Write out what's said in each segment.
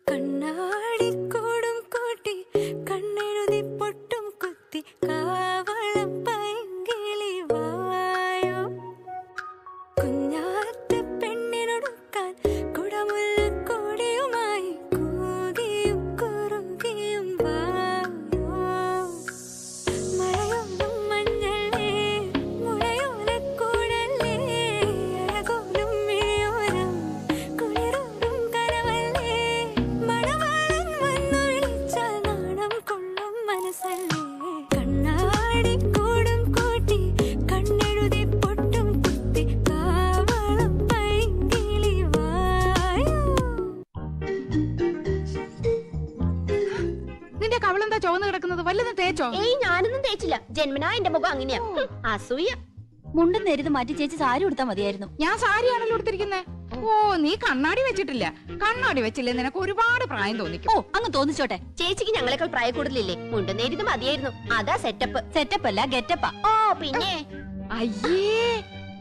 കണ്ണാടിക്കൂടും കൂട്ടി കണ്ണെഴുതി പൊട്ടും കുത്തി കാവളം പൈങ്കിളി വായോ കുഞ്ഞാറ്റ പെണ്ണിനൊടുക്കാൻ കുടമുല്ല കൊടിയുമായി കൂകിയും കുറുകിയും വായോ മഴയോലും മഞ്ഞളേ മുളയോലക്കൂടല്ലേ അഴകോലും മിഴിയോരം കുളിരോടും കനവല്ലേ മണവാളൻ വന്നു വിളിച്ചാൽ നാണം കൊള്ളും മനസ്സല്ലേ കണ്ണാടിക്കൂടും കൂട്ടി കണ്ണെഴുതി പൊട്ടും കുത്തി കാവളം പൈങ്കിളി വായോ നിന്റെ കവളെന്താ ചുവന്ന് കിടക്കുന്നത്? വല്ലതും തേച്ചോ? ഏയ് ഞാനൊന്നും തേച്ചില്ല. ജന്മനാ എന്റെ മുഖം അങ്ങനെയാ. അസൂയ. മുണ്ടും നേരിത് മാറ്റി ചേച്ചി സാരി ഉടുത്താ മതിയായിരുന്നു. ഞാൻ സാരിയാണല്ലോ എടുത്തിരിക്കുന്നേ. ഓ, നീ കണ്ണാടി വെച്ചിട്ടില്ല. കണ്ണാടി വെച്ചില്ലേ നിനക്ക് ഒരുപാട് പ്രായം തോന്നിക്കും. ഓ, അങ്ങ് തോന്നിച്ചോട്ടെ. ചേച്ചിക്ക് ഞങ്ങളെക്കാൾ പ്രായ കൂടുതലില്ലേ? മുണ്ടും നേരിത് മതിയായിരുന്നു. അതാ സെറ്റപ്പ്. സെറ്റപ്പ് അല്ല ഗെറ്റപ്പാ. ഓ പിന്നെ അയ്യേ,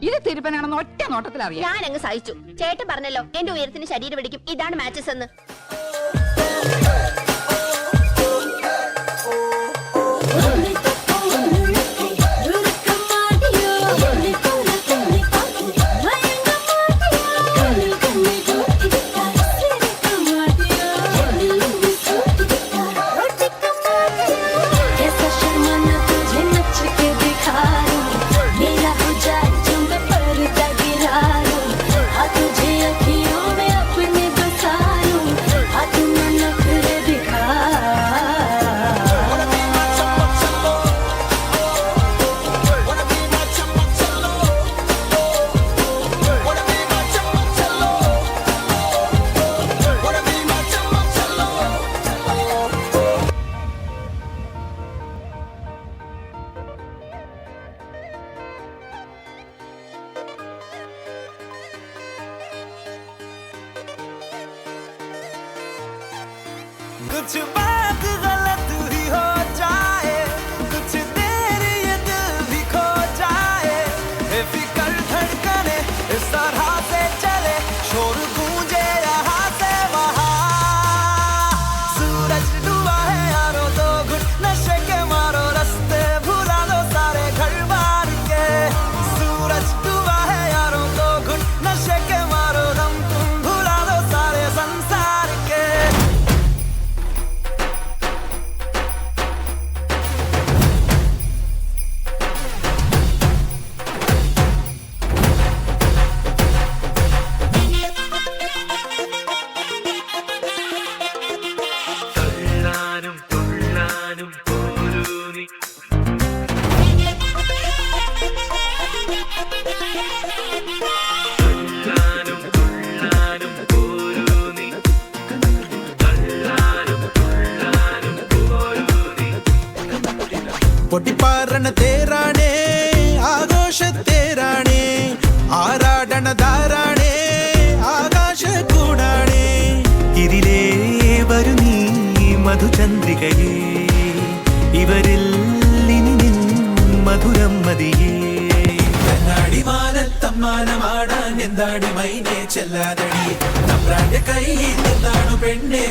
ഇത് തിരുപ്പനാണെന്ന് ഒറ്റ നോട്ടത്തിൽ അറിയാം. ഞാൻ അങ്ങ് സഹിച്ചു. ചേട്ടൻ പറഞ്ഞല്ലോ എന്റെ ഉയരത്തിന് ശരീരം പിടിക്കും, ഇതാണ് മാച്ചസ് എന്ന്. कुछ बात गलत ही हो जाए, कुछ देर ये दिल भी खो जाए, बेफिक्र धड़कने इस तरह से चले, शोर गूंजे यहाँ से वहाँ। सूरज डूबा है यारों, तो घुट नशे के मारो, रास्ते भुला दो सारे घर बार के। सूरज डूबा है यारों, तो घुट नशे के मारो, दम तुम भुला दो सारे संसार के। പൊട്ടിപ്പാറണ തേരാണേ ആഘോഷത്തേരാണേ ആരാടണ ധാരാണേ ആകാശ കൂടാണേ ഇതിലേ വരു നീ മധുചന്ദ്രികയേ ഇവരിൽ ഇനി നിൻ മധുരം മതിയേ കണ്ണാടി മാനത്തമ്മാനമാടാൻ എന്താടി മൈനെ ചെല്ലാതടി നമ്മുടെ കൈ നിന്നാണു പെണ്ണെ